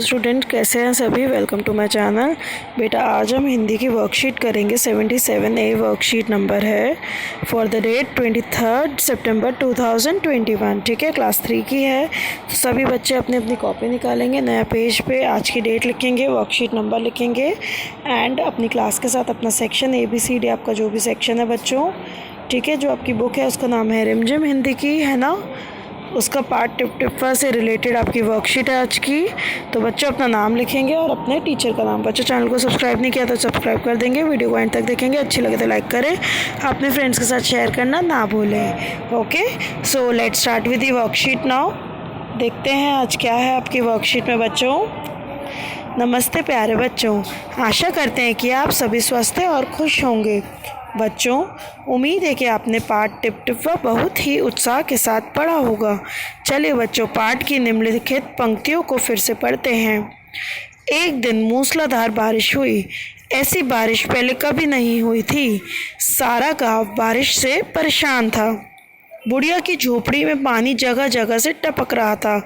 Student, कैसे हैं सभी। Welcome to my channel. बेटा आज हम हिंदी की वर्कशीट करेंगे। 77A वर्कशीट नंबर है फॉर द डेट 23 सितंबर 2021। ठीक है, क्लास 3 की है। तो सभी बच्चे अपनी अपनी कॉपी निकालेंगे, नया पेज पे आज की डेट लिखेंगे, वर्कशीट नंबर लिखेंगे एंड अपनी क्लास के साथ अपना सेक्शन ABCD आपका जो भी सेक्शन है बच्चों, ठीक है, जो आपकी बुक है उसका नाम है रिमझिम हिंदी की, है ना, उसका पार्ट टिप्पा से रिलेटेड आपकी वर्कशीट है आज की। तो बच्चों अपना नाम लिखेंगे और अपने टीचर का नाम। बच्चों चैनल को सब्सक्राइब नहीं किया तो सब्सक्राइब कर देंगे, वीडियो को एंड तक देखेंगे, अच्छी लगे तो लाइक करें, अपने फ्रेंड्स के साथ शेयर करना ना भूलें। Okay, so let's start with the worksheet now. देखते हैं आज क्या है आपकी वर्कशीट में बच्चों। नमस्ते प्यारे बच्चों, आशा करते हैं कि आप सभी स्वस्थ और खुश होंगे। बच्चों उम्मीद है कि आपने पाठ टिप्पा बहुत ही उत्साह के साथ पढ़ा होगा। चलिए बच्चों पाठ की निम्नलिखित पंक्तियों को फिर से पढ़ते हैं। एक दिन मूसलाधार बारिश हुई। ऐसी बारिश पहले कभी नहीं हुई थी। सारा गांव बारिश से परेशान था। बुढ़िया की झोपड़ी में पानी जगह जगह से टपक रहा था।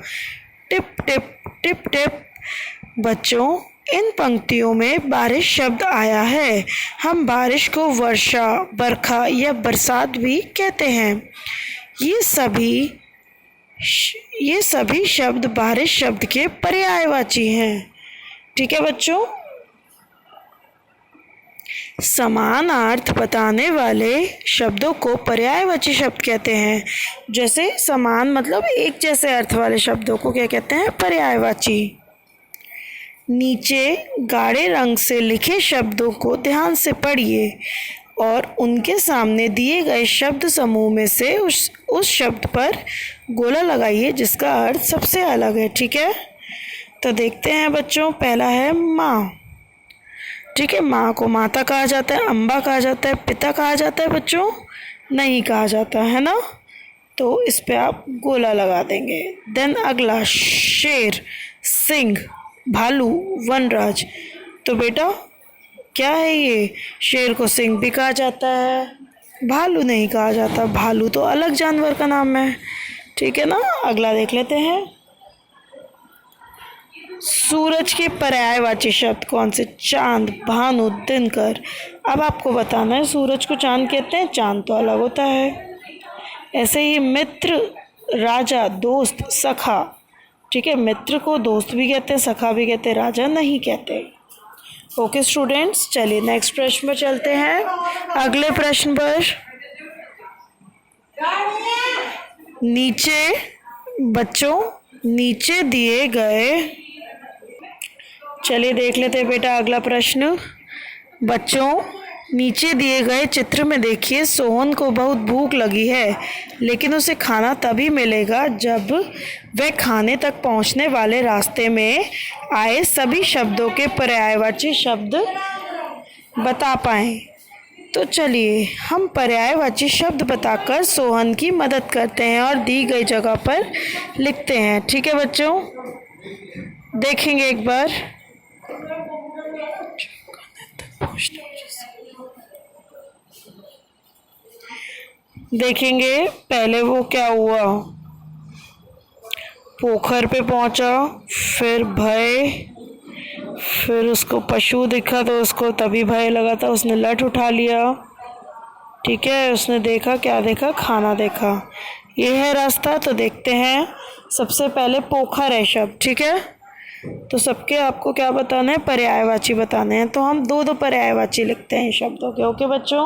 Tip tip tip tip. बच्चों इन पंक्तियों में बारिश शब्द आया है। हम बारिश को वर्षा, बरखा या बरसात भी कहते हैं। ये सभी शब्द बारिश शब्द के पर्यायवाची हैं। ठीक है बच्चों, समान अर्थ बताने वाले शब्दों को पर्यायवाची शब्द कहते हैं। जैसे समान मतलब एक जैसे अर्थ वाले शब्दों को क्या कहते हैं? पर्यायवाची। नीचे गाढ़े रंग से लिखे शब्दों को ध्यान से पढ़िए और उनके सामने दिए गए शब्द समूह में से उस शब्द पर गोला लगाइए जिसका अर्थ सबसे अलग है। ठीक है, तो देखते हैं बच्चों। पहला है माँ। ठीक है, माँ को माता कहा जाता है, अम्बा कहा जाता है, पिता कहा जाता है बच्चों? नहीं कहा जाता है ना, तो इस पे आप गोला लगा देंगे। देन अगला शेर, सिंह, भालू, वनराज। तो बेटा क्या है ये? शेर को सिंह भी कहा जाता है, भालू नहीं कहा जाता। भालू तो अलग जानवर का नाम है। ठीक है ना, अगला देख लेते हैं। सूरज के पर्यायवाची शब्द कौन से? चांद, भानु, दिनकर। अब आपको बताना है, सूरज को चांद कहते हैं, चांद तो अलग होता है। ऐसे ही मित्र, राजा, दोस्त, सखा। ठीक है, मित्र को दोस्त भी कहते हैं, सखा भी कहते हैं, राजा नहीं कहते। ओके स्टूडेंट्स, चलिए नेक्स्ट प्रश्न पर चलते हैं। अगले प्रश्न पर नीचे दिए गए, चलिए देख लेते हैं बेटा अगला प्रश्न। बच्चों नीचे दिए गए चित्र में देखिए, सोहन को बहुत भूख लगी है, लेकिन उसे खाना तभी मिलेगा जब वह खाने तक पहुंचने वाले रास्ते में आए सभी शब्दों के पर्यायवाची शब्द बता पाएं। तो चलिए हम पर्यायवाची शब्द बताकर सोहन की मदद करते हैं और दी गई जगह पर लिखते हैं। ठीक है बच्चों, देखेंगे एक बार। देखेंगे पहले वो क्या हुआ। पोखर पे पहुंचा, फिर भय, फिर उसको पशु दिखा तो उसको तभी भय लगा था, उसने लठ उठा लिया। ठीक है, उसने देखा, क्या देखा? खाना देखा। ये है रास्ता। तो देखते हैं, सबसे पहले पोखर है शब्द। ठीक है, तो सबके आपको क्या बताना है? पर्यायवाची बताने हैं। तो हम दो पर्यायवाची लिखते हैं शब्दों के। ओके बच्चों,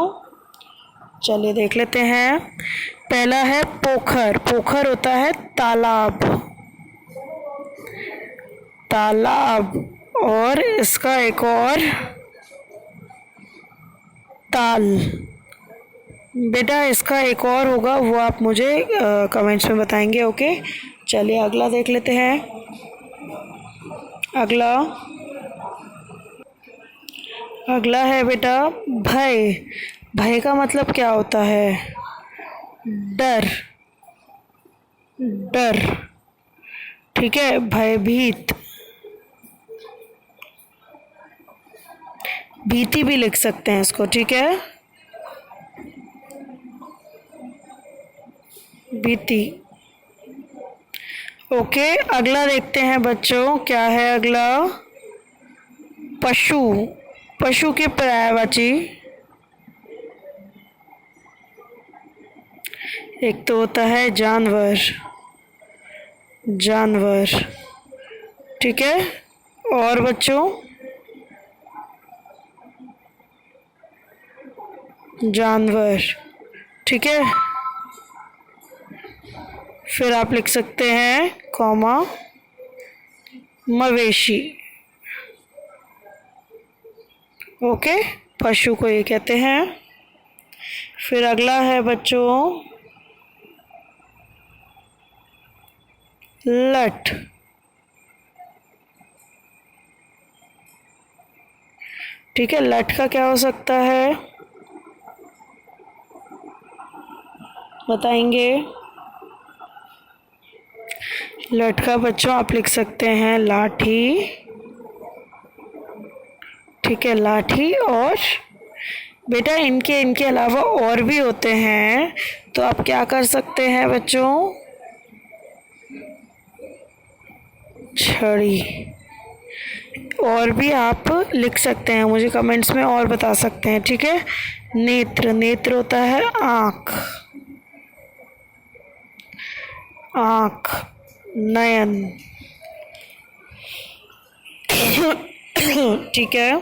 चलिए देख लेते हैं। पहला है पोखर। पोखर होता है तालाब, तालाब। और इसका एक और ताल। बेटा इसका एक और होगा, वो आप मुझे कमेंट्स में बताएंगे। ओके, चलिए अगला देख लेते हैं। अगला है बेटा भय। भय का मतलब क्या होता है? डर, डर। ठीक है, भयभीत, भीति भी लिख सकते हैं इसको। ठीक है, भीति। ओके, अगला देखते हैं बच्चों, क्या है अगला। पशु। पशु के पर्यायवाची एक तो होता है जानवर। जानवर, ठीक है। और बच्चों, जानवर, ठीक है। फिर आप लिख सकते हैं कॉमा मवेशी। ओके, पशु को ये कहते हैं। फिर अगला है बच्चों लठ। ठीक है, लठ का क्या हो सकता है बताएंगे। लठ का बच्चों आप लिख सकते हैं लाठी। ठीक है, लाठी। और बेटा इनके अलावा और भी होते हैं, तो आप क्या कर सकते हैं बच्चों, छड़ी। और भी आप लिख सकते हैं, मुझे कमेंट्स में और बता सकते हैं, ठीक है। नेत्र, नेत्र होता है आँख। आँख, नयन, ठीक है।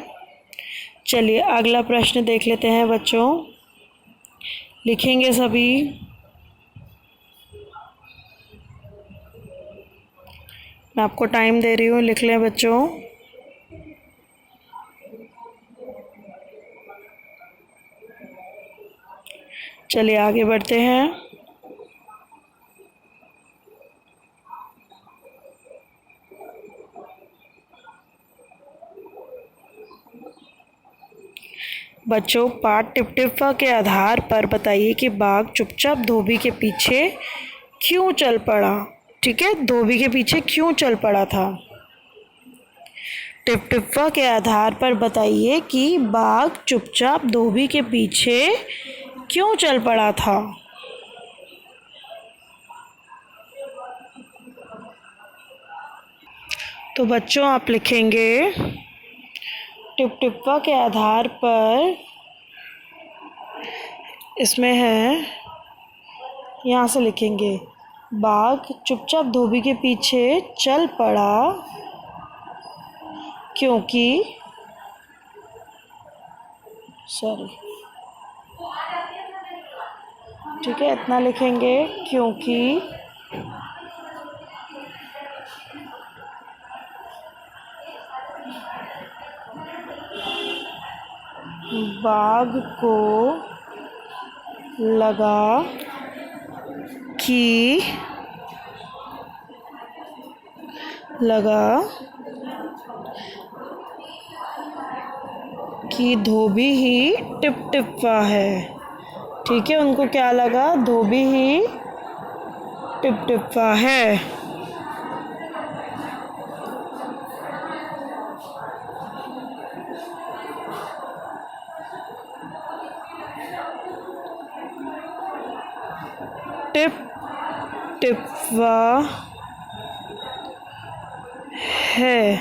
चलिए अगला प्रश्न देख लेते हैं बच्चों, लिखेंगे सभी। मैं आपको टाइम दे रही हूँ, लिख लें बच्चों। चलिए आगे बढ़ते हैं। बच्चों पाठ टिप्पा के आधार पर बताइए कि बाघ चुपचाप धोबी के पीछे क्यों चल पड़ा। ठीक है, धोबी के पीछे क्यों चल पड़ा था। टिप्पा के आधार पर बताइए कि बाघ चुपचाप धोबी के पीछे क्यों चल पड़ा था। तो बच्चों आप लिखेंगे टिप्पा के आधार पर, इसमें है, यहाँ से लिखेंगे बाघ चुपचाप धोबी के पीछे चल पड़ा क्योंकि, सॉरी, ठीक है, इतना लिखेंगे, क्योंकि बाघ को लगा कि धोबी ही टिप्पा है। ठीक है, उनको क्या लगा, धोबी ही टिप्पा है। टिप्पा है,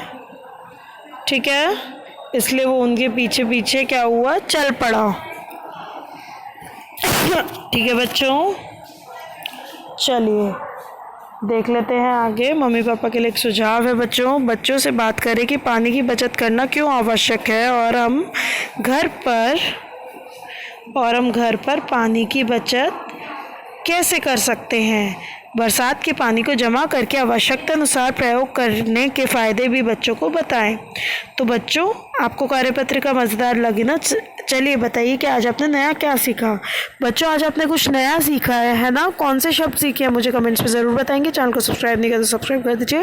ठीक है, इसलिए वो उनके पीछे पीछे क्या हुआ, चल पड़ा। ठीक है बच्चों, चलिए देख लेते हैं आगे। मम्मी पापा के लिए एक सुझाव है बच्चों से बात करें कि पानी की बचत करना क्यों आवश्यक है, और हम घर पर पानी की बचत कैसे कर सकते हैं। बरसात के पानी को जमा करके आवश्यकता अनुसार प्रयोग करने के फ़ायदे भी बच्चों को बताएं। तो बच्चों आपको कार्यपत्रिका मज़ेदार लगी ना। चलिए बताइए कि आज आपने नया क्या सीखा। बच्चों आज आपने कुछ नया सीखा है ना। कौन से शब्द सीखे हैं मुझे कमेंट्स में ज़रूर बताएंगे। चैनल को सब्सक्राइब नहीं किया तो सब्सक्राइब कर दीजिए,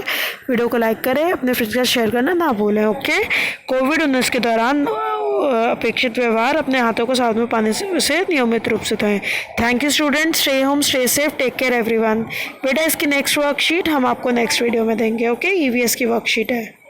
वीडियो को लाइक करें, अपने फ्रेंड्स के साथ शेयर करना ना भूलें। ओके, कोविड-19 के दौरान अपेक्षित व्यवहार, अपने हाथों को साबुन में पानी से नियमित रूप से धोएं। Thank you students, stay home, stay safe, take care everyone. बेटा इसकी नेक्स्ट वर्कशीट हम आपको नेक्स्ट वीडियो में देंगे। ओके, ईवीएस की वर्कशीट है।